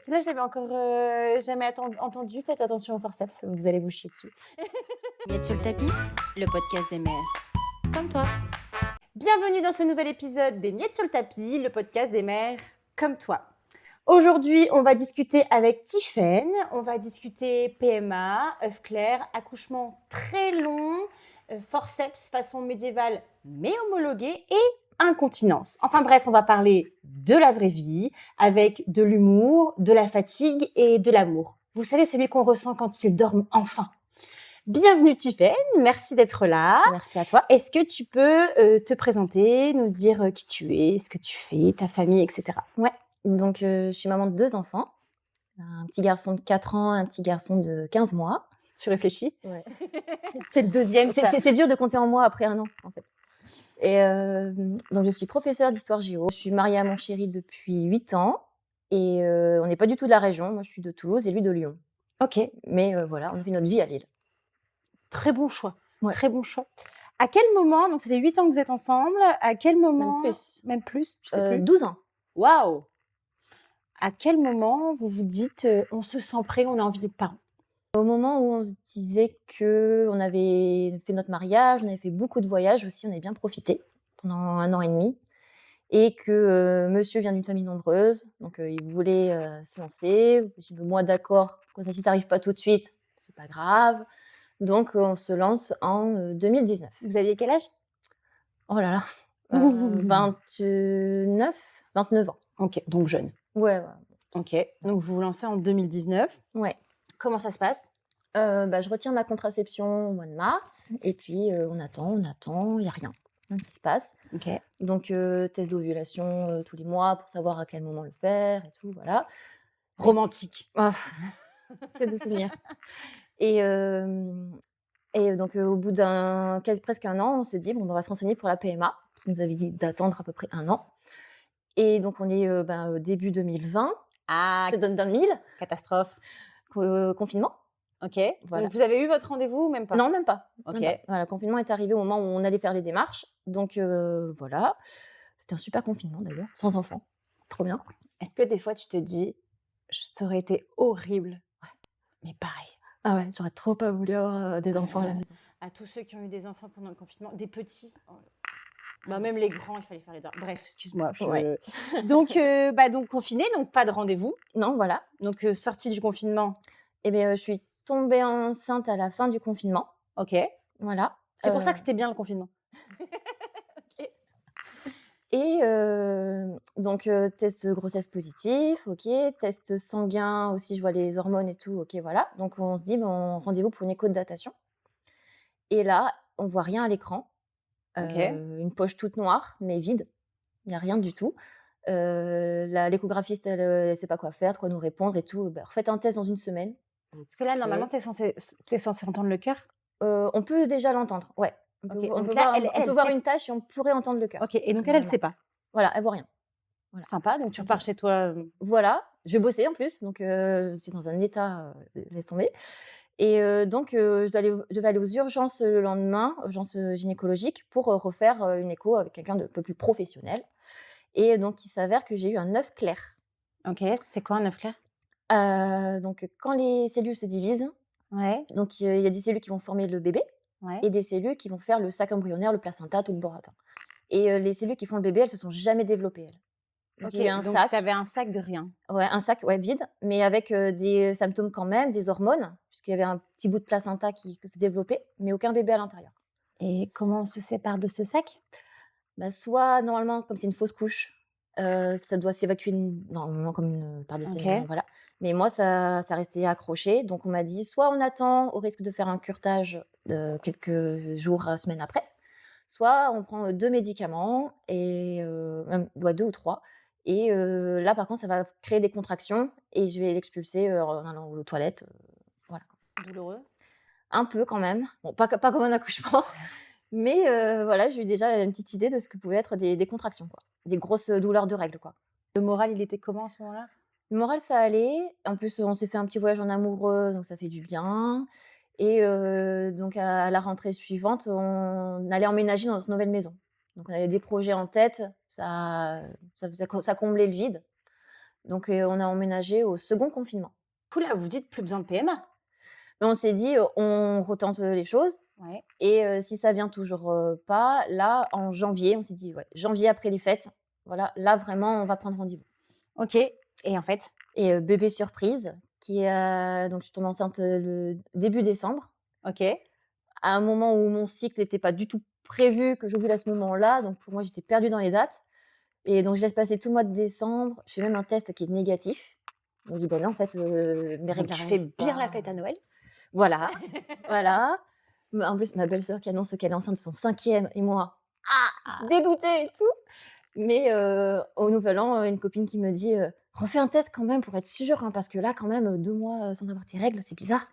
Celle-là, je l'avais encore jamais entendu. Faites attention au forceps, vous allez vous chier dessus. Miette sur le tapis, le podcast des mères. Comme toi. Bienvenue dans ce nouvel épisode des Miettes sur le tapis, le podcast des mères comme toi. Aujourd'hui, on va discuter avec Tiffaine. On va discuter PMA, œuf clair, accouchement très long, forceps façon médiévale mais homologué et incontinence. Enfin bref, on va parler de la vraie vie avec de l'humour, de la fatigue et de l'amour. Vous savez, celui qu'on ressent quand ils dorment enfin. Bienvenue Tiffaine, merci d'être là. Merci à toi. Est-ce que tu peux te présenter, nous dire qui tu es, ce que tu fais, ta famille, etc. Ouais, donc je suis maman de 2 enfants, un petit garçon de 4 ans, un petit garçon de 15 mois. Tu réfléchis? Ouais. C'est le deuxième, ça. C'est dur de compter en mois après 1 an, en fait. Et donc je suis professeure d'histoire géo. Je suis mariée à mon chéri depuis 8 ans et on n'est pas du tout de la région. Moi, je suis de Toulouse et lui de Lyon. Ok, Mais voilà, on a fait notre vie à Lille. très bon choix. Ouais. Très bon choix. À quel moment, donc ça fait 8 ans que vous êtes ensemble, à quel moment... Même plus. Même plus, tu sais plus 12 ans. Waouh. À quel moment vous vous dites, on se sent prêt, on a envie d'être parents? Au moment où on se disait qu'on avait fait notre mariage, on avait fait beaucoup de voyages aussi, on avait bien profité pendant 1 an et demi. Et que monsieur vient d'une famille nombreuse, donc il voulait se lancer. J'ai dit: «Moi d'accord, comme ça si ça arrive pas tout de suite, c'est pas grave». Donc on se lance en 2019. Vous aviez quel âge? Oh là là, 29 ans. Ok, donc jeune. Ouais, ouais. Ok, donc vous vous lancez en 2019. Ouais. Comment ça se passe? Je retiens ma contraception au mois de mars et puis on attend, il y a rien qui se passe. Ok. Donc test d'ovulation tous les mois pour savoir à quel moment le faire et tout, voilà. Romantique. Ah, que de souvenirs. Et donc au bout presque 1 an, on se dit: «Bon, on va se renseigner pour la PMA». On nous avait dit d'attendre à peu près 1 an. Et donc on est, début 2020. Ah, Je te donne dans le mille. catastrophe. Confinement. Ok. Voilà. Donc vous avez eu votre rendez-vous ou même pas? Non, même pas. Ok. Même pas. Voilà, le confinement est arrivé au moment où on allait faire les démarches. Donc voilà. C'était un super confinement d'ailleurs, sans enfants. Trop bien. Est-ce que des fois tu te dis, ça aurait été horrible, mais pareil, Ah ouais, j'aurais trop pas voulu avoir des enfants à la maison. à tous ceux qui ont eu des enfants pendant le confinement, des petits, bah, même les grands, il fallait faire les devoirs. Bref, excuse-moi. Ouais. Donc, donc confiné, donc pas de rendez-vous. Non, voilà. Donc sortie du confinement. Et bien, je suis tombée enceinte à la fin du confinement. Ok. Voilà. C'est pour ça que c'était bien le confinement. Et donc test de grossesse positif, OK. Test sanguin aussi, je vois les hormones et tout, OK, voilà. Donc on se dit: «Bon, rendez-vous pour une écho de datation». Et là, on voit rien à l'écran. Ok. Une poche toute noire, mais vide. Il y a rien du tout. L'échographiste, elle sait pas quoi faire, quoi nous répondre et tout. Bah, refaites un test dans 1 semaine. Parce que là, normalement, t'es censé entendre le cœur. On peut déjà l'entendre, ouais. Ok, On donc peut là, voir elle on peut voir sait- une tache et on pourrait entendre le cœur. Ok, et donc elle Normalement. sait pas. Voilà, elle voit rien. Voilà. Sympa, donc tu repars chez toi. Voilà, je bossais en plus, donc j'étais dans un état, laisse tomber. Et donc je devais aller aux urgences le lendemain, urgences gynécologiques, pour refaire une écho avec quelqu'un de peu plus professionnel. Et donc il s'avère que j'ai eu un œuf clair. Ok, c'est quoi un œuf clair? Donc quand les cellules se divisent, Ouais, donc il y a des cellules qui vont former le bébé ouais. et des cellules qui vont faire le sac embryonnaire, le placenta, tout le baratin. Et les cellules qui font le bébé, elles se sont jamais développées, elles. Donc Ok, il y a un donc sac. t'avais un sac de rien. Ouais, un sac, ouais, vide, mais avec des symptômes quand même, des hormones, puisqu'il y avait un petit bout de placenta qui s'est développé, mais aucun bébé à l'intérieur. Et comment on se sépare de ce sac? Bah, soit normalement, comme c'est une fausse couche, ça doit s'évacuer normalement comme par des Ok. saignements, voilà. Mais moi, ça restait accroché, donc on m'a dit: «Soit on attend au risque de faire un curetage quelques jours, semaines après, soit on prend 2 médicaments et même ouais, 2 ou 3. Et là, par contre, ça va créer des contractions et je vais l'expulser en allant aux toilettes, voilà, quoi. Douloureux. Un peu quand même, bon, pas comme un accouchement, mais voilà, j'ai eu déjà une petite idée de ce que pouvaient être des contractions, quoi. Des grosses douleurs de règles, quoi. Le moral, il était comment à ce moment-là? Le moral, ça allait. En plus, on s'est fait un petit voyage en amoureux, donc ça fait du bien. Et donc à la rentrée suivante, on allait emménager dans notre nouvelle maison. Donc on avait des projets en tête, ça comblait le vide. Donc on a emménagé au second confinement. Cool, là, vous dites plus besoin de PMA. Mais on s'est dit, on retente les choses Ouais. et si ça vient toujours pas, là, en janvier, on s'est dit, ouais, janvier après les fêtes, voilà, là vraiment, on va prendre rendez-vous. Ok. Et en fait, Et bébé surprise, donc je tombe enceinte le début décembre, ok. à un moment où mon cycle n'était pas du tout prévu que j'ovule à ce moment-là, donc pour moi, j'étais perdue dans les dates. Et donc je laisse passer tout le mois de décembre, je fais même un test qui est négatif. Donc je dis: «Ben non, en fait, mes Donc, règles tu fais arrivent bien la pas». fête à Noël. Voilà, voilà. Mais en plus, ma belle-sœur qui annonce qu'elle est enceinte de son 5e et moi, dégoûtée et tout. Mais au nouvel an, une copine qui me dit: «Refais un test quand même pour être sûre, hein, parce que là, quand même, 2 mois, sans avoir tes règles, c'est bizarre».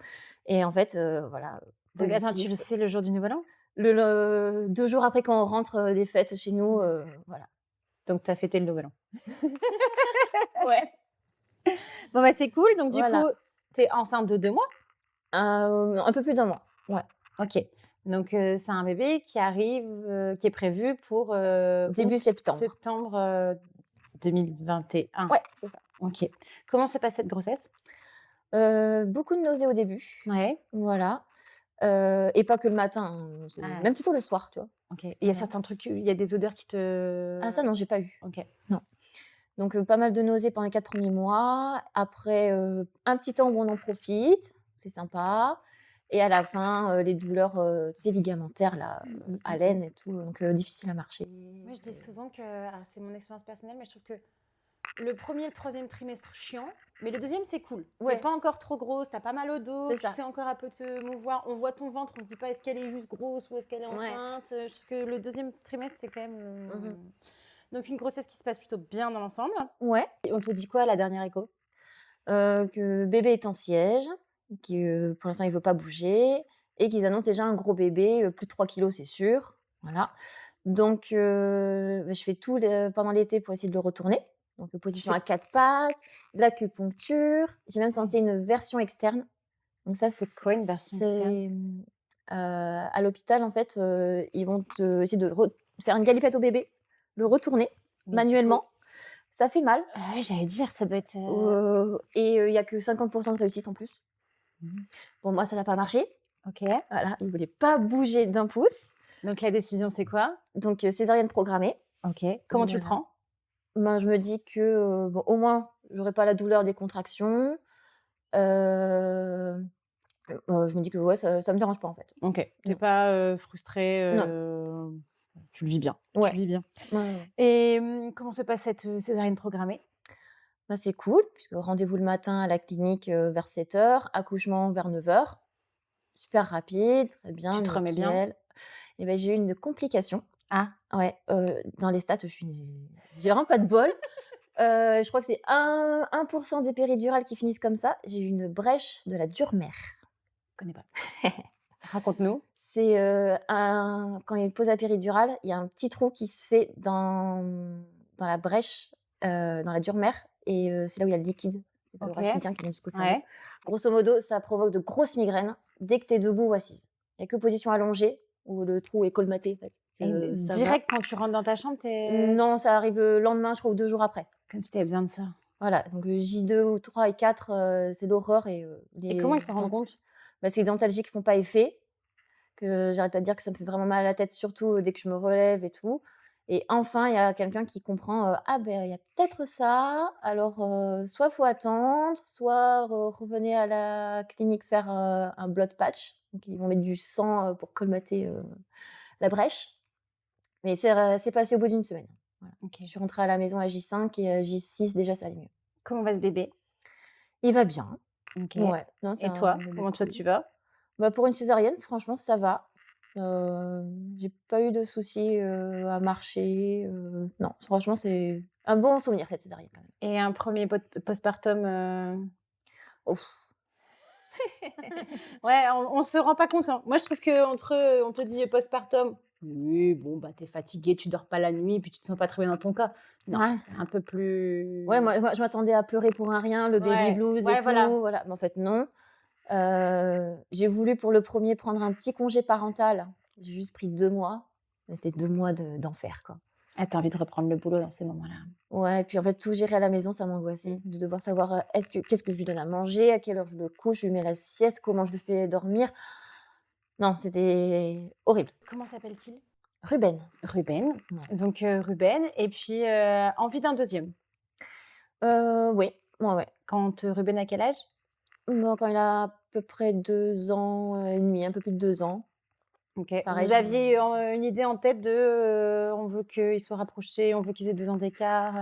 Et en fait, voilà, Donc, attends, tu le positif. sais le jour du Nouvel An? Le 2 jours après quand on rentre, des fêtes chez nous, voilà. Donc, tu as fêté le Nouvel An. Ouais. Bon, bah, c'est cool. Donc, du coup, Voilà. tu es enceinte de 2 mois? Un peu plus d'1 mois, ouais. Ok. Donc, c'est un bébé qui arrive, qui est prévu pour Début août, septembre. septembre 2021. Ouais, c'est ça. Ok. Comment se passe cette grossesse? Beaucoup de nausées au début, Ouais. voilà, et pas que le matin, hein, c'est Ah, même plutôt le soir, tu vois? ok. Et il y a Voilà. certains trucs, il y a des odeurs qui Ah ça te. non, j'ai pas eu. Ok. Non. Donc pas mal de nausées pendant les 4 premiers mois. Après, un petit temps où on en profite, c'est sympa et à la fin, les douleurs, tu sais, ligamentaires là, haleine et tout, donc difficile à marcher. Moi, je dis souvent que, alors, c'est mon expérience personnelle, mais je trouve que le premier et le troisième trimestre, chiant, mais le deuxième, c'est cool. T'es Ouais. pas encore trop grosse, t'as pas mal au dos, C'est tu ça. sais encore un peu te mouvoir. On voit ton ventre, on se dit pas est-ce qu'elle est juste grosse ou est-ce qu'elle est Ouais. enceinte. Je trouve que le deuxième trimestre, c'est quand même. Mmh. Donc, une grossesse qui se passe plutôt bien dans l'ensemble. Ouais, Et on te dit quoi à la dernière écho? que bébé est en siège, que pour l'instant il veut pas bouger et qu'ils annoncent déjà un gros bébé, plus de 3 kilogrammes c'est sûr, voilà. Donc bah, je fais tout pendant l'été pour essayer de le retourner. Donc position fais- à 4 pattes, de l'acupuncture. J'ai même tenté une version externe. Donc ça C'est quoi une version externe? c'est, à l'hôpital en fait, ils vont essayer de faire une galipette au bébé, le retourner Mais du coup, manuellement. Ça fait mal. ouais, j'allais dire, ça doit être. Et il y a que 50 de réussite en plus. Mhm. Pour moi, ça n'a pas marché. Ok. Voilà, il voulait pas bouger d'un pouce. Donc, la décision, c'est quoi? Donc césarienne programmée. Ok. Comment tu le Voilà. prends? Ben, je me dis que, bon, au moins, j'aurai pas la douleur des contractions. Je me dis que ouais, ça me dérange pas, en fait. Ok. T'es Non. pas frustrée. Non. Tu le vis bien. Tu Ouais. le vis bien. Ouais, ouais, ouais. Et comment se passe cette césarienne programmée? Bah, c'est cool puisque rendez-vous le matin à la clinique, vers 7 h, accouchement vers 9 h. Super rapide, très bien, Tu te remets bien? nickel. Et ben, j'ai eu une complication. Ah, Ouais, dans les stats, j'ai vraiment pas de bol. Je crois que c'est 1 des péridurales qui finissent comme ça. J'ai eu une brèche de la dure-mère. je connais pas. Raconte-nous. C'est, quand il pose la péridurale, il y a un petit trou qui se fait dans la brèche, dans la dure-mère et c'est là où il y a le liquide. C'est pas le Ok. rachidien qui monte jusqu'au cerveau. Ouais. Grosso modo, ça provoque de grosses migraines dès que tu es debout ou assise. Il y a que position allongée où le trou est colmaté, en fait, Et que ça va. direct, quand tu rentres dans ta chambre, t'es Non, ça arrive le lendemain, je crois, ou 2 jours après. comme si t'avais besoin de ça. Voilà, donc J2 ou 3 et 4, c'est l'horreur et Et comment ils s'en rendent compte? bah, c'est les dentalgiques qui font pas effet, que j'arrête pas de dire que ça me fait vraiment mal à la tête, surtout, dès que je me relève et tout. Et enfin, il y a quelqu'un qui comprend, «Ah ben, il y a peut-être ça, alors soit faut attendre, soit revenez à la clinique faire, un blood patch». Donc ils vont mettre du sang, pour colmater, la brèche. Mais c'est passé au bout d'une semaine. Voilà. Ok. Je suis rentrée à la maison à J5 et à J6 déjà ça allait mieux. Comment va ce bébé? Il va bien. Ok. Ouais, non, c'est Et un toi, bébé comment toi cool. tu vas? Bah, pour une césarienne, franchement, ça va. J'ai pas eu de soucis, à marcher, non, franchement, c'est un bon souvenir cette césarienne quand même. Et un premier postpartum Ouf. Ouais, on se rend pas compte, hein. Moi, je trouve qu'entre, on te dit postpartum, oui, bon, bah, t'es fatiguée, tu dors pas la nuit, puis tu te sens pas très bien dans ton corps. Non, Ouais. c'est un peu plus. Ouais, moi, je m'attendais à pleurer pour un rien, le baby Ouais, blues ouais, et voilà. tout, voilà. Mais en fait, non. J'ai voulu pour le premier prendre un petit congé parental. J'ai juste pris 2 mois. Mais c'était 2 mois d'enfer, quoi. Ah, tu as envie de reprendre le boulot dans ces moments-là. Ouais, et puis en fait, tout gérer à la maison, ça m'angoissait. De devoir savoir qu'est-ce que je lui donne à manger, à quelle heure je le couche, je lui mets la sieste, comment je le fais dormir. Non, c'était horrible. Comment s'appelle-t-il? Ruben. Ruben. Ouais. Donc, Ruben. Et puis, envie d'un deuxième. Oui, ouais. Quand Ruben a quel âge? Moi, quand il a à peu près 2 ans et demi, un peu plus de 2 ans. OK. Pareil, Vous aviez une idée en tête de on veut qu'ils soient rapprochés, on veut qu'ils aient 2 ans d'écart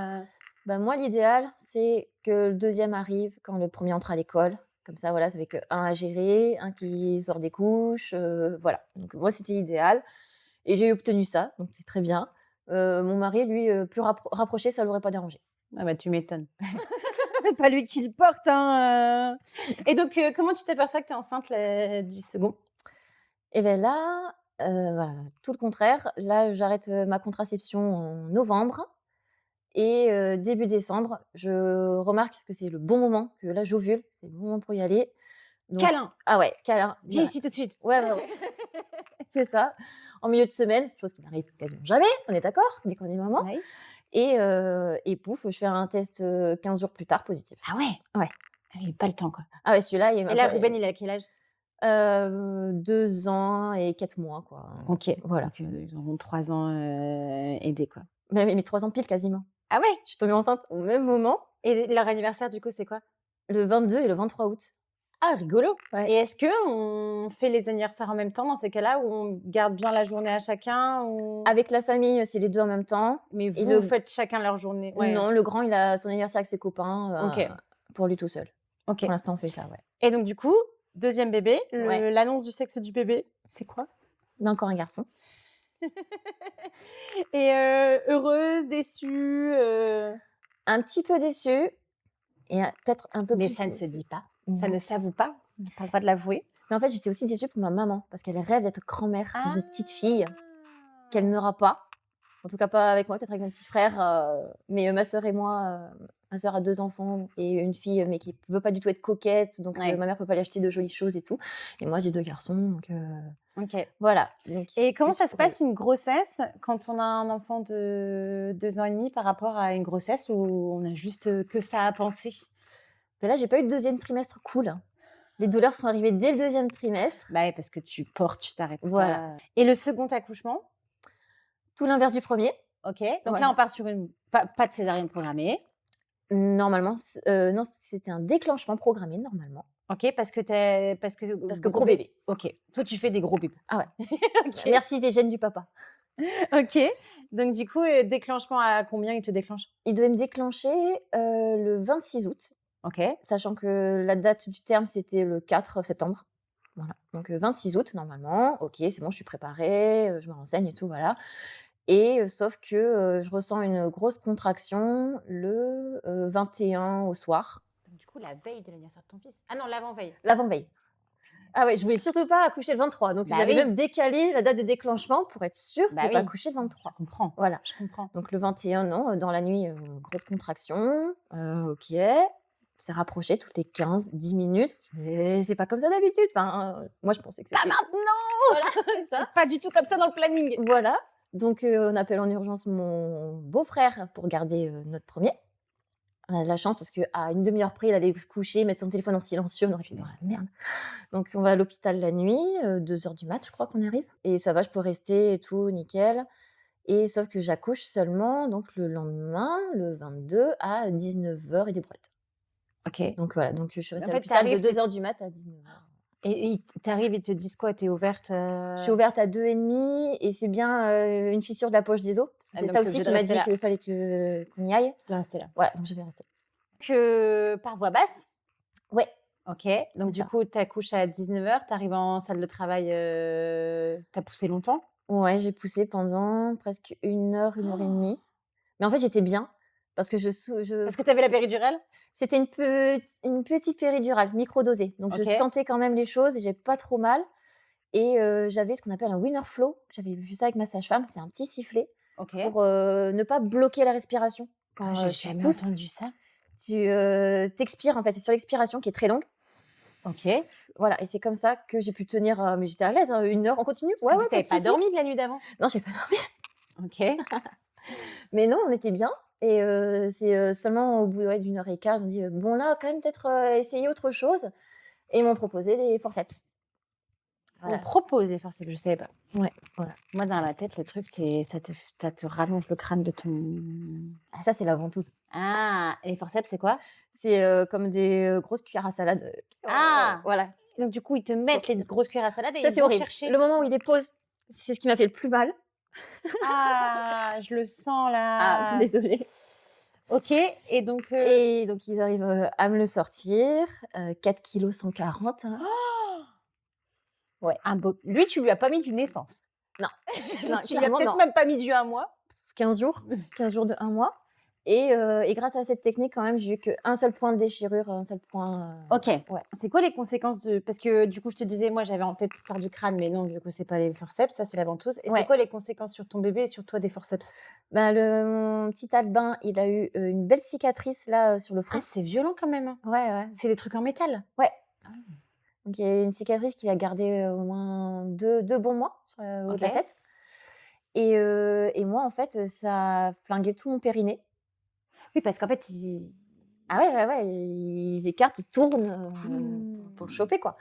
Bah, moi, l'idéal, c'est que le deuxième arrive quand le premier entre à l'école. Comme ça, voilà, ça fait qu'un à gérer, un qui sort des couches, voilà. Donc moi, c'était idéal et j'ai obtenu ça, donc c'est très bien. Mon mari, lui, plus rapproché, ça l'aurait pas dérangé. Ah bah, tu m'étonnes. C'est pas lui qui le porte, hein. Et donc, comment tu t'aperçois que tu es enceinte là, du second? Et beh là, voilà, tout le contraire. Là, j'arrête, ma contraception en novembre et début décembre, je remarque que c'est le bon moment, que là, j'ovule, c'est le bon moment pour y aller. Donc Câlin! ah ouais, câlin, Viens voilà. ici tout de suite. Ouais, ouais, ouais, c'est ça. En milieu de semaine, chose qui n'arrive quasiment jamais, on est d'accord? Dès qu'on est maman Oui. et pouf, je fais un test, 15 jours plus tard positif. Ah ouais? Ouais. Ah oui, pas le temps, quoi. Ah ouais, celui-là, il m'a Et là, pas Ruben, il a quel âge? 2 ans et 4 mois, quoi. OK. Voilà. Donc, ils auront 3 ans, aidés, quoi. Mais 3 ans pile quasiment. Ah ouais? Je suis tombée enceinte au même moment, Et leur anniversaire, du coup, c'est quoi? le 22 et le 23 août. Ah, rigolo! Ouais. Et est-ce qu'on fait les anniversaires en même temps dans ces cas-là, où on garde bien la journée à chacun ou... Avec la famille, c'est les 2 en même temps. Mais et vous faites chacun leur journée? Ouais. Non, le grand, il a son anniversaire avec ses copains, OK. pour lui tout seul. OK. Pour l'instant, on fait ça, ouais. Et donc, du coup, deuxième bébé, Ouais. l'annonce du sexe du bébé, c'est quoi? Mais encore un garçon. Et heureuse, déçue Un petit peu déçue et peut-être un peu Mais plus ça ne se déçue. dit pas, Non. ça ne s'avoue pas, on n'a pas le droit de l'avouer. Mais en fait, j'étais aussi déçue pour ma maman parce qu'elle rêve d'être grand-mère d'une petite fille qu'elle Ah! n'aura pas. En tout cas, pas avec moi, peut-être avec mon petit frère. Mais ma sœur et moi, ma sœur a 2 enfants et une fille, mais qui veut pas du tout être coquette. Donc, Ouais. ma mère peut pas lui acheter de jolies choses et tout. Et moi, j'ai 2 garçons. Donc, OK. voilà. Donc, Et comment déçue ça se pour elle. passe une grossesse quand on a un enfant de 2 ans et demi par rapport à une grossesse où on a juste que ça à penser? Mais là, j'ai pas eu de deuxième trimestre cool. Les douleurs sont arrivées dès le 2e trimestre. Bah ouais, parce que tu portes, tu t'arrêtes Voilà. pas. Et le second accouchement? Tout l'inverse du premier. OK. Donc Voilà. là, on part sur une pas de césarienne programmée. Normalement, non, c'était un déclenchement programmé, normalement. OK, parce que Parce que gros bébé. OK. Toi, tu fais des gros bébés. Ah ouais. OK. Merci les gènes du papa. OK. Donc du coup, déclenchement à combien il te déclenche? Il devait me déclencher le 26 août, OK. sachant que la date du terme, c'était le 4 septembre. Voilà. Donc 26 août, normalement. OK, c'est bon, je suis préparée, je me renseigne et tout, voilà. Et sauf que je ressens une grosse contraction le 21 au soir. Donc du coup, la veille de l'anniversaire de ton fils? Ah non, l'avant-veille. L'avant-veille. Ah ouais, je voulais surtout pas accoucher le 23. Donc Bah j'avais oui. même décalé la date de déclenchement pour être sûre Bah de oui. pas accoucher le 23. Je comprends. Voilà. Je comprends. Donc le 21, non, dans la nuit, grosse contraction. OK. C'est rapproché toutes les 15-10 minutes. Mais c'est pas comme ça d'habitude. Enfin, moi, je pensais que c'était... Pas maintenant! Voilà, c'est ça. Pas du tout comme ça dans le planning. Voilà. Donc on appelle en urgence mon beau-frère pour garder notre premier. On a de la chance parce qu'à une demi-heure près, il allait se coucher, mettre son téléphone en silencieux, on aurait été dans la merde. Donc on va à l'hôpital la nuit, 2h du mat, je crois qu'on arrive. Et ça va, je peux rester et tout, nickel. Et sauf que j'accouche seulement donc le lendemain, le 22 à 19h et des brouettes. OK. Donc voilà, donc je suis restée En à fait, l'hôpital de t'arrives, 2h du mat à 19h. Et t'arrives, ils te disent quoi? T'es ouverte Je suis ouverte à 2,5 et c'est bien une fissure de la poche des os. Parce que Ah, c'est donc ça t'es aussi obligée qui de m'a rester dit là. qu'il fallait qu'on y aille. Tu dois rester là. Voilà, donc je vais rester. Que par voie basse? Ouais. OK. Donc C'est du ça. coup, t'accouches à 19h, t'arrives en salle de travail, t'as poussé longtemps? Ouais, j'ai poussé pendant presque 1 heure et demie. Mais en fait, j'étais bien parce que Parce que t'avais la péridurale? c'était une petite péridurale microdosée. Donc je OK. sentais quand même les choses et j'avais pas trop mal. Et j'avais ce qu'on appelle un winner flow. J'avais vu ça avec ma sage-femme. C'est un petit sifflet OK. pour ne pas bloquer la respiration. Quand J'ai tu jamais pousses, entendu ça. tu t'expires en fait. C'est sur l'expiration qui est très longue. OK. Voilà, et c'est comme ça que j'ai pu tenir. Mais j'étais à l'aise, 1 heure. On continue? Parce qu'en plus, pas t'avais de pas souci. dormi de la nuit d'avant? Non, j'ai pas dormi. OK. Mais non, on était bien et c'est, seulement au bout, ouais, d'1 heure et quart, ils ont dit: «Bon là, quand même peut-être, essayer autre chose» et ils m'ont proposé des forceps. On Voilà. propose les forceps, je savais pas. Ouais, voilà. Moi, dans ma tête, le truc, c'est ça te rallonge le crâne de ton. Ah ça, c'est la ventouse. Ah, et les forceps, c'est quoi? C'est, comme des, grosses cuillères à salade, Ah! voilà, Donc du coup, ils te mettent les sortir. grosses cuillères à salade et Ça, ils c'est vont horrible. chercher. Le moment où ils les posent, c'est ce qui m'a fait le plus mal. Ah, je le sens Ah, là. désolée. OK, et donc Et donc ils arrivent, à me le sortir, 4 kg 140, hein. Ouais. un beau lui, tu lui as pas mis du naissance. Non, non, Tu lui as clairement peut-être non. même pas mis du 1 mois. 15 jours, 15 jours de 1 mois et grâce à cette technique quand même, j'ai eu qu'un seul point de déchirure, un seul point, OK. ouais. C'est quoi les conséquences de parce que du coup, je te disais, moi, j'avais en tête l'histoire du crâne, mais non, du coup, c'est pas les forceps, ça, c'est la ventouse. Et c'est Ouais. quoi les conséquences sur ton bébé et sur toi des forceps? Bah, mon petit Albin, il a eu, une belle cicatrice là, sur le front. Ah, c'est violent quand même, hein. Ouais, ouais. C'est des trucs en métal? Ouais. Ah. Donc il y a eu une cicatrice qu'il a gardée, au moins deux bons mois sur le haut de la OK. tête et moi en fait, ça a flingué tout mon périnée. Oui, parce qu'en fait, il Ah ouais, ouais, ouais, ils écartent, ils tournent, pour le Mmh. choper quoi.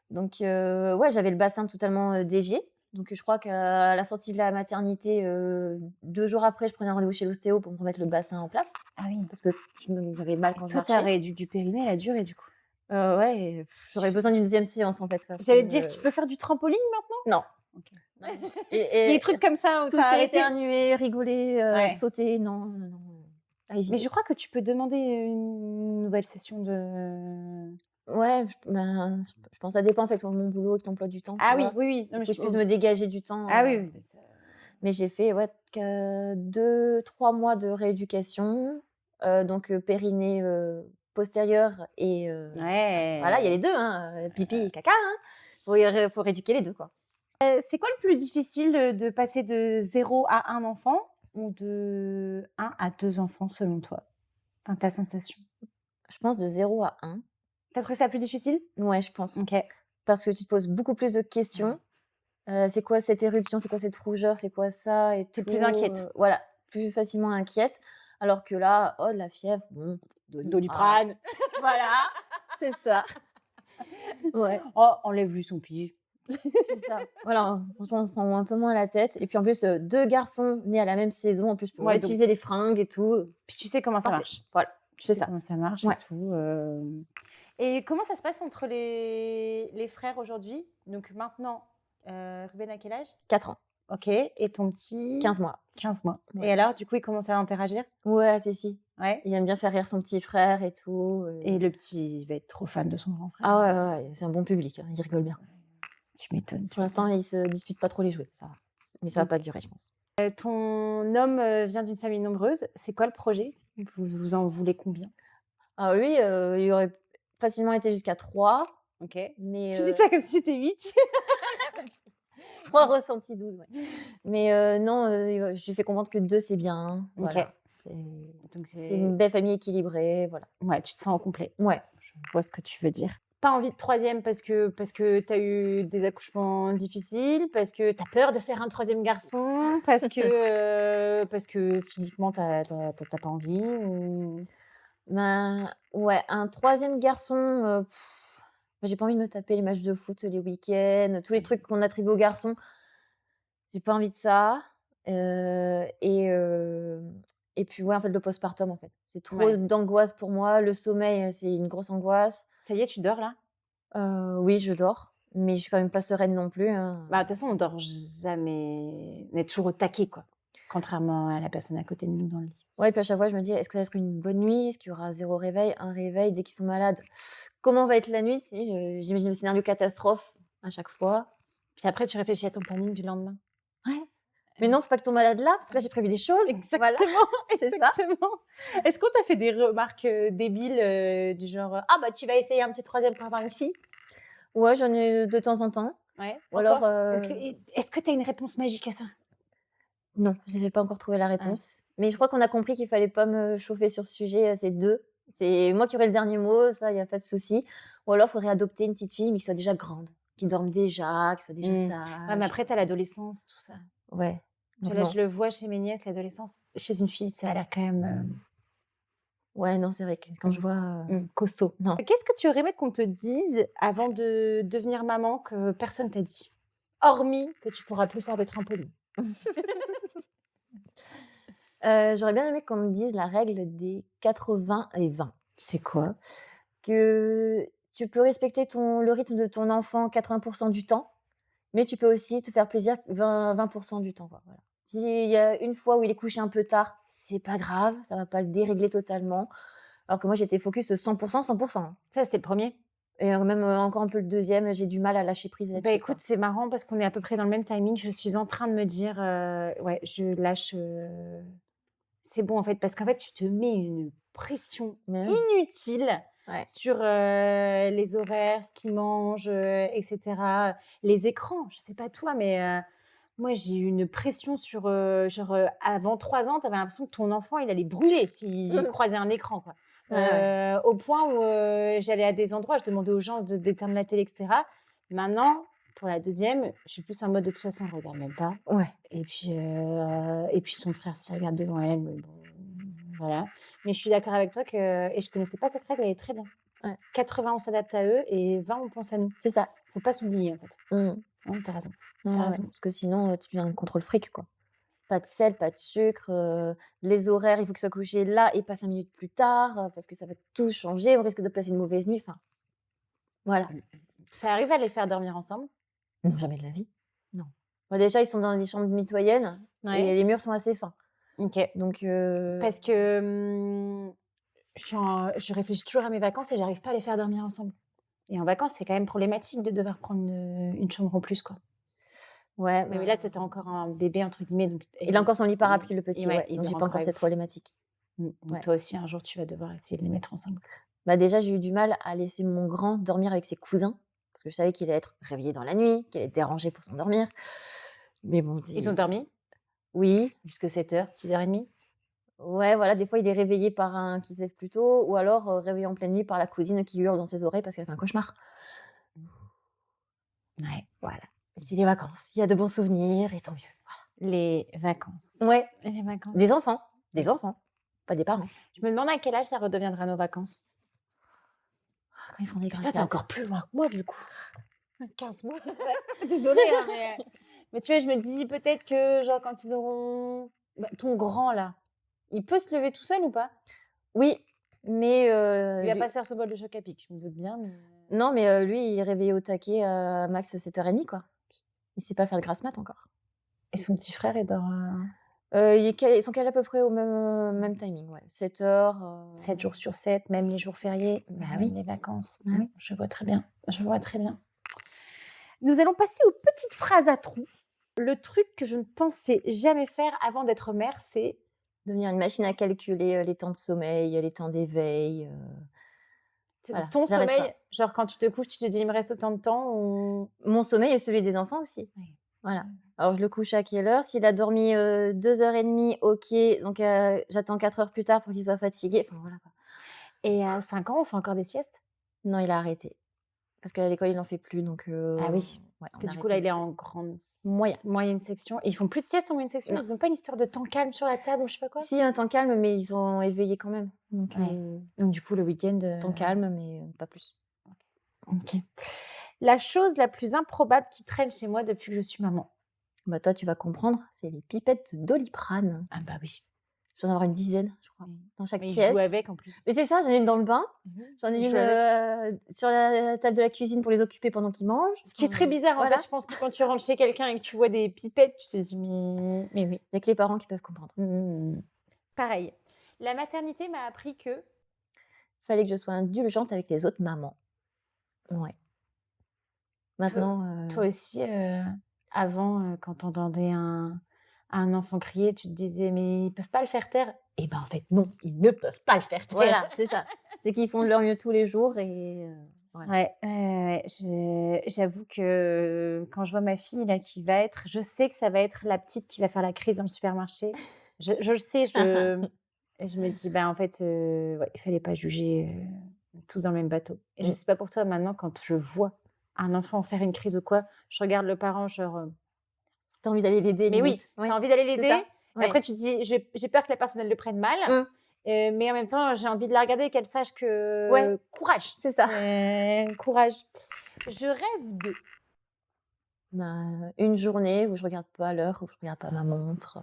Donc ouais, j'avais le bassin totalement, dévié. Donc je crois qu'à la sortie de la maternité, 2 jours après, je prenais un rendez-vous chez l'ostéo pour me remettre le bassin en place Ah oui. parce que j'avais mal quand je Toi, ta marchais. rééduque du périnée, elle a duré du coup? Ouais et j'aurais besoin d'une 2e séance en fait parce J'allais te que, dire, tu peux faire du trampoline maintenant? non. OK. Non, non. Et Des trucs comme ça où tu as tousser, arrêté? éternuer, rigoler, Ouais. sauter, non, non, non, à Mais éviter. je crois que tu peux demander une nouvelle session de. Ouais, je pense ça dépend en fait de mon boulot et de l'emploi du temps, tu Ah oui, vois? oui, oui. Non, Pour mais que je puisse me dégager du temps, ah oui, oui, mais ça. mais j'ai fait, ouais, que 2-3 mois de rééducation, donc périnée, postérieur et voilà, il y a Ouais. les 2 hein, pipi et caca, hein. Faut rééduquer les 2 quoi. C'est quoi le plus difficile, de passer de 0 à 1 enfant ou de 1 à 2 enfants selon toi? Enfin, ta sensation? Je pense de 0 à 1. Tu as trouvé ça plus difficile? Ouais, je pense. OK. Parce que tu te poses beaucoup plus de questions. C'est quoi cette éruption? C'est quoi cette rougeur? C'est quoi ça et Tu es tout, plus inquiète? voilà, plus facilement inquiète. Alors que là, oh de la fièvre, bon, Doliprane. Doliprane. Voilà, c'est ça. Ouais, Oh, enlève-lui son pige. c'est ça. Voilà, franchement, on se prend un peu moins la tête et puis en plus, 2 garçons nés à la même saison, en plus pour Ouais, donc réutiliser les fringues et tout, puis tu sais comment ça parfait. marche. Voilà, Tu c'est sais ça. comment ça marche Ouais. et tout, et comment ça se passe entre les frères aujourd'hui? Donc maintenant, Ruben a quel âge? 4 ans, OK, et ton petit? 15 mois. 15 mois. Ouais. Et alors, du coup, il commence à interagir? Ouais, si. Ouais, Il aime bien faire rire son petit frère et tout, et le petit, il va être trop fan de son grand frère. ah ouais, ouais, ouais, c'est un bon public, hein, il rigole bien. Tu m'étonnes, tu Pour l'instant, ils se disputent pas trop les jouets, ça va. Mais ça va pas durer, je pense. ton homme, vient d'une famille nombreuse. C'est quoi le projet? Vous en voulez combien? Alors lui, il aurait facilement été jusqu'à 3, OK. mais Tu dis ça comme si c'était 8. 3 ressentis, 12, ouais. Mais non, je lui fais comprendre que 2 c'est bien, hein, OK. voilà. Donc C'est une belle famille équilibrée, voilà. ouais, tu te sens au complet. Ouais. Je vois ce que tu veux dire. Pas envie de 3e parce que tu as eu des accouchements difficiles, parce que tu as peur de faire un 3e garçon, parce que physiquement tu as pas envie ou? Ben, ouais, un 3e garçon, j'ai pas envie de me taper les matchs de foot les week-ends, tous les trucs qu'on attribue aux garçons. J'ai pas envie de ça, et puis, ouais, en fait, le postpartum, en fait. C'est trop Ouais. d'angoisse pour moi. Le sommeil, c'est une grosse angoisse. Ça y est, tu dors là? Oui, je dors, mais je suis quand même pas sereine non plus, hein. Bah, de toute façon, on dort jamais, on est toujours au taquet, quoi, contrairement à la personne à côté de nous dans le lit. Ouais, puis à chaque fois, je me dis: «Est-ce que ça va être une bonne nuit? Est-ce qu'il y aura 0 réveil, 1 réveil dès qu'ils sont malades? Comment va être la nuit?» Tu sais, j'imagine le scénario catastrophe à chaque fois. Puis après, tu réfléchis à ton planning du lendemain. Ouais, mais non, faut pas que ton malade là, parce que là, j'ai prévu des choses. Voilà, Exactement, c'est ça. exactement. Est-ce qu'on t'a fait des remarques, débiles, du genre, «Ah bah, tu vas essayer un petit 3e pour avoir une fille?» Ouais, j'en ai de temps en temps. Ouais, Ou alors, encore? OK, et est-ce que tu as une réponse magique à ça? non, j'ai pas encore trouvé la Ah. réponse. Mais je crois qu'on a compris qu'il fallait pas me chauffer sur ce sujet, c'est 2. C'est moi qui aurai le dernier mot, ça, il y a pas de souci. Ou alors, faudrait adopter une petite fille, mais qui soit déjà grande, qui dorme déjà, qui soit déjà Mmh. sage. Ouais, mais après, tu as l'adolescence, tout ça. Ouais. Tu Donc vois, là, non. je le vois chez mes nièces, l'adolescence, chez une fille, ça a l'air quand même Ouais, non, c'est vrai que quand je vois, costaud. non. Qu'est-ce que tu aurais aimé qu'on te dise avant de devenir maman que personne t'a dit? Hormis que tu pourras plus faire de trampoline. J'aurais bien aimé qu'on me dise la règle des 80 et 20. C'est quoi? Que tu peux respecter le rythme de ton enfant 80 du temps, mais tu peux aussi te faire plaisir 20 du temps, quoi, voilà. S'il y a une fois où il est couché un peu tard, c'est pas grave, ça va pas le dérégler totalement. Alors que moi, j'étais focus 100 100 Ça, c'était le premier. et même, encore un peu le deuxième, j'ai du mal à lâcher prise Bah, là-dessus, écoute, quoi. c'est marrant parce qu'on est à peu près dans le même timing. Je suis en train de me dire, ouais, je lâche, c'est bon, en fait, parce qu'en fait, tu te mets une pression Mais oui, inutile ouais. sur, les horaires, ce qu'ils mangent, et cetera. Les écrans, je sais pas toi, mais, moi, j'ai eu une pression sur, genre, avant 3 ans, tu avais l'impression que ton enfant, il allait brûler s'il croisait un écran, quoi. Ouais, ouais. Au point où, j'allais à des endroits, je demandais aux gens d'éteindre la télé et cetera. Maintenant, pour la deuxième, je suis plus en mode de toute façon, elle regarde même pas. Ouais. Et puis son frère s'y regarde devant elle, mais bon, voilà. Mais je suis d'accord avec toi que et je connaissais pas cette règle, elle est très bien. Ouais. 80, on s'adapte à eux et 20, on pense à nous. C'est ça. Faut pas s'oublier, en fait. Mmh. Non, tu raison. Ouais, Tu ouais, raison. parce que sinon, tu deviens un contrôle fric, quoi. Pas de sel, pas de sucre, les horaires, il faut qu'il soit couché là et pas 5 minutes plus tard, parce que ça va tout changer, on risque de passer une mauvaise nuit, enfin, voilà. Tu arrives à les faire dormir ensemble? Non, jamais de la vie. Non. Bah, déjà, ils sont dans des chambres mitoyennes et Ouais. les murs sont assez fins. OK. Donc Parce que, je réfléchis toujours à mes vacances et j'arrive pas à les faire dormir ensemble. Et en vacances, c'est quand même problématique de devoir prendre, une chambre en plus, quoi. ouais, Mais là, toi, tu encore un bébé entre guillemets, donc il a encore son lit parapluie, le et petit, ouais, ouais, il donc dort j'ai pas encore encore avec cette vous. problématique. Donc Ouais. toi aussi, un jour, tu vas devoir essayer de les mettre ensemble. Bah, déjà, j'ai eu du mal à laisser mon grand dormir avec ses cousins parce que je savais qu'il allait être réveillé dans la nuit, qu'il allait être dérangé pour s'endormir. Mais bon, Ils ont dormi oui. jusque 7h, 6h30? Ouais, voilà, des fois, il est réveillé par un qui se lève plus tôt ou alors, réveillé en pleine nuit par la cousine qui hurle dans ses oreilles parce qu'elle fait un cauchemar. Ouais, Voilà, c'est les vacances, il y a de bons souvenirs et tant mieux, les vacances. Ouais, Les vacances. des enfants, pas des parents. Je me demande à quel âge ça redeviendra nos vacances. Quand ils font des Putain, grasses tu mat. encore plus loin que moi, du coup. 15 mois. Désolée, hein, mais tu vois, je me dis peut-être que, genre, quand ils auront ton grand, là, il peut se lever tout seul ou pas? Oui, mais Il va lui pas se faire ce bol de choc à pic, je me doute bien, mais non, mais lui, il est réveillé au taquet, max 7h30, quoi. Il sait pas faire le grasse mat encore. et son petit frère, il dort, Ils sont calés à peu près au même timing, ouais, 7h, 7 jours sur 7, même les jours fériés, Bah même oui. les vacances. Bah oui. Je vois très bien, je vois très bien. Nous allons passer aux petites phrases à trous. Le truc que je ne pensais jamais faire avant d'être mère, c'est Devenir une machine à calculer, les temps de sommeil, les temps d'éveil, voilà, ton j'arrête sommeil, pas. genre quand tu te couches, tu te dis: «Il me reste autant de temps» ou Mon sommeil et celui des enfants aussi. Ouais. Voilà. Alors je le couche à quelle heure? S'il a dormi, 2h30, OK, donc j'attends 4 heures plus tard pour qu'il soit fatigué, enfin voilà, quoi. et à 5 ans, on fait encore des siestes? Non, il a arrêté. Parce qu'à l'école, il n'en fait plus, donc Ah oui, ouais, parce on que a du coup, arrêté là, il est aussi. en grande Moyen. moyenne section et ils font plus de sieste en moyenne section? Non. Ils ont pas une histoire de temps calme sur la table ou je sais pas quoi? Si, un temps calme, mais ils sont éveillés quand même, donc Ouais. Donc du coup, le week-end, temps calme, mais pas plus. OK. La chose la plus improbable qui traîne chez moi depuis que je suis maman? Bah, toi, tu vas comprendre, c'est les pipettes de Doliprane. Ah bah oui. Je dois en avoir une dizaine, je crois, Oui. dans chaque Mais ils pièce. jouent avec en plus. Mais c'est ça, j'en ai une dans le bain, j'en ai Ils une, jouent avec. sur la table de la cuisine pour les occuper pendant qu'ils mangent. Ce qui est très bizarre, en Voilà. fait, je pense que quand tu rentres chez quelqu'un et que tu vois des pipettes, tu te dis: «Mais oui». Il y a que les parents qui peuvent comprendre. Pareil. La maternité m'a appris que Fallait que je sois indulgente avec les autres mamans. Ouais. Maintenant, toi aussi, avant, quand tu entendais un enfant crier, tu te disais: «Mais ils peuvent pas le faire taire?» Eh ben, en fait, non, ils ne peuvent pas le faire taire. voilà, c'est ça. C'est qu'ils font de leur mieux tous les jours et voilà. Ouais, ouais, j'avoue que quand je vois ma fille là qui va être je sais que ça va être la petite qui va faire la crise dans le supermarché. Je le sais, je me dis: «Bah, en fait, ouais, il fallait pas juger, tous dans le même bateau» et je Mmh. sais pas pour toi, maintenant quand je vois un enfant faire une crise ou quoi, je regarde le parent genre, Tu as envie d'aller l'aider Mais oui, limite. tu Ouais, as envie d'aller c'est l'aider. ça. Et Ouais. après, tu te dis, j'ai peur que la personne, elle le prenne mal. Mmh. Mais en même temps, j'ai envie de la regarder et qu'elle sache que Ouais, courage. c'est ça. Courage. Je rêve de. Une journée où je regarde pas l'heure, où je regarde pas ma montre,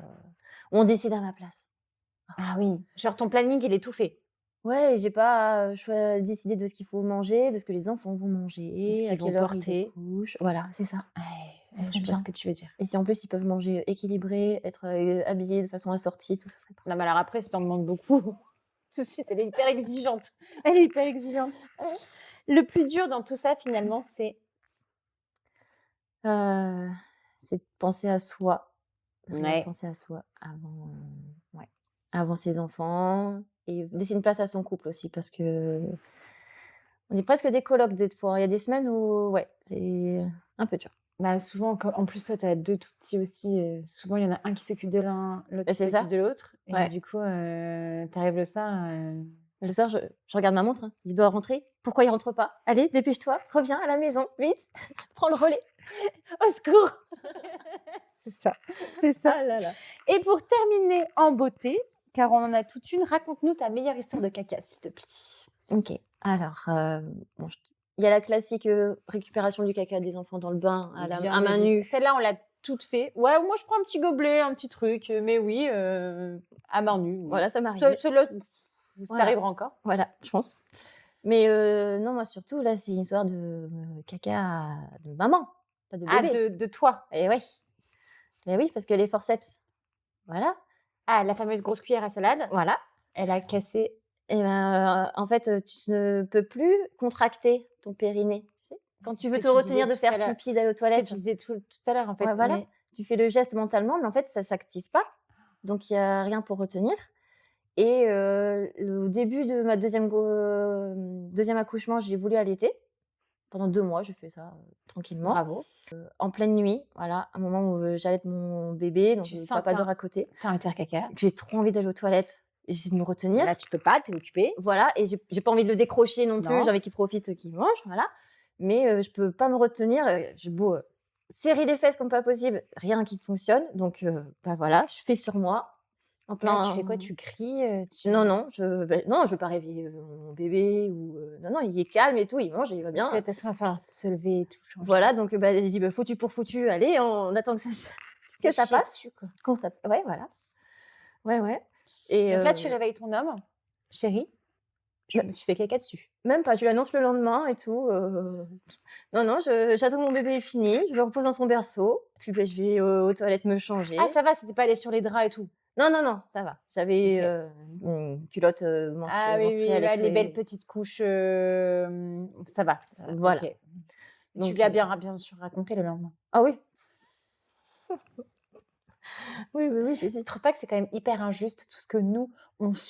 où on décide à ma place. Ah oui. Genre ton planning, il est tout fait. Ouais, j'ai pas, décider de ce qu'il faut manger, de ce que les enfants vont manger, à qu'ils vont quelle heure ils porter. se couchent. Voilà, c'est ça. Ouais, serait je vois bien. ce que tu veux dire. Et si en plus ils peuvent manger équilibré, être, habillés de façon assortie, tout ça serait pas Non, mais alors après, si t'en demandes beaucoup, tout de suite, elle est hyper exigeante. Elle est hyper exigeante. Le plus dur dans tout ça, finalement, c'est c'est de penser à soi, d'arriver à ouais. penser à soi avant, ouais, avant ses enfants et laisser une place à son couple aussi parce qu'on est presque des colocs des fois. Il y a des semaines où ouais, c'est un peu dur. Bah, souvent, en plus, toi, tu as 2 tout petits aussi, souvent, il y en a un qui s'occupe de l'un, l'autre Et qui c'est s'occupe ça. de l'autre et Ouais. du coup, tu arrives le soir, Le soir, je regarde ma montre, hein. Il doit rentrer. Pourquoi il rentre pas? Allez, dépêche-toi, reviens à la maison, vite, prends le relais. au secours! C'est ça, c'est ça. Ah là là. Et pour terminer en beauté, car on en a toute une, raconte-nous ta meilleure histoire de caca, s'il te plaît. OK. Alors, bon, il y a la classique, récupération du caca des enfants dans le bain Bien à main évi nue. celle-là, on l'a toute fait. Ouais, moi, je prends un petit gobelet, un petit truc, mais oui, à main nue, oui. Voilà, ça m'est Ce arrivé. celle-là, ça Voilà. t'arrivera encore. Voilà, je pense. Mais non, moi surtout là, c'est une histoire de, caca de maman, pas de Ah, bébé. de toi? Et ouais. Et oui, parce que les forceps, voilà, Ah, la fameuse grosse cuillère à salade, voilà. elle a cassé. Et en fait, tu ne peux plus contracter ton périnée, tu sais? Quand C'est tu ce veux que te tu disais retenir de tout à faire l'heure. pipi, d'aller aux C'est ce que toilettes. tu disais tout à l'heure, en fait, Ouais, voilà, mais tu fais le geste mentalement, mais en fait, ça s'active pas, donc il y a rien pour retenir et au début de ma 2e accouchement, j'ai voulu allaiter. Pendant 2 mois, j'ai fait ça, tranquillement. bravo. En pleine nuit, voilà, un moment où, j'allaite mon bébé, donc Tu sens papa que dort à côté, tu as un caca. que j'ai trop envie d'aller aux toilettes et j'essaie de me retenir. Là, tu peux pas, tu es occupée. Voilà et j'ai pas envie de le décrocher non plus, Non. j'ai envie qu'il profite, qu'il mange, voilà. Mais je peux pas me retenir, j'ai beau, serrer les fesses comme pas possible, rien qui fonctionne donc voilà, je fais sur moi, en plein Là, tu fais quoi? Tu cries, non, non, non, je veux pas réveiller, mon bébé ou non, non, il est calme et tout, il mange et il va Parce bien. que de toute façon, il va falloir se lever et tout changer. Voilà donc j'ai dit: foutu pour foutu, allez, on attend que Te ça chier passe». dessus, quoi. Qu'on ça ouais, voilà. Ouais, ouais et Donc là, tu réveilles ton homme: «Chérie, je me me suis fait caca dessus». même pas, je lui annonce le lendemain et tout, non, non, j'attends que mon bébé est fini, je le repose dans son berceau, puis je vais, aux toilettes me changer. Ah, ça va, c'était pas aller sur les draps et tout? Non, non, non, ça va. J'avais, OK. une culotte, Ah oui, oui, menstruelle bah, avec les belles les petites couches, ça va, voilà. OK. Tu Donc lui as bien sûr raconté le lendemain? ah oui. Oui, oui, oui, Tu trouves pas que c'est quand même hyper injuste tout ce que nous,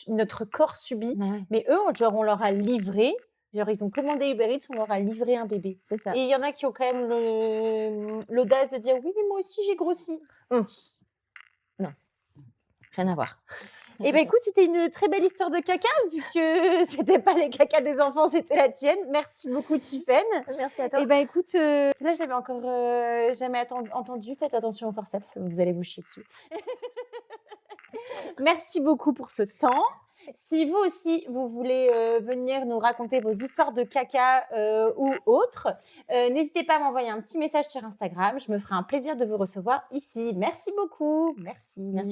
notre corps subit, Bah, ouais, mais eux, genre, on leur a livré, genre, ils ont commandé Uber Eats, on leur a livré un bébé. c'est ça. Et il y en a qui ont quand même l'audace de dire: «Oui, mais moi aussi j'ai grossi». Mmh. Non, rien à voir. Eh ben, écoute, c'était une très belle histoire de caca, vu que c'était pas les cacas des enfants, c'était la tienne. Merci beaucoup, Tiffaine. Merci à toi. Eh ben, écoute, celle-là, je l'avais encore jamais entendue. Faites attention aux forceps, vous allez vous chier dessus. Merci beaucoup pour ce temps. Si vous aussi, vous voulez venir nous raconter vos histoires de caca ou autres, n'hésitez pas à m'envoyer un petit message sur Instagram. Je me ferai un plaisir de vous recevoir ici. Merci beaucoup. Merci. Merci à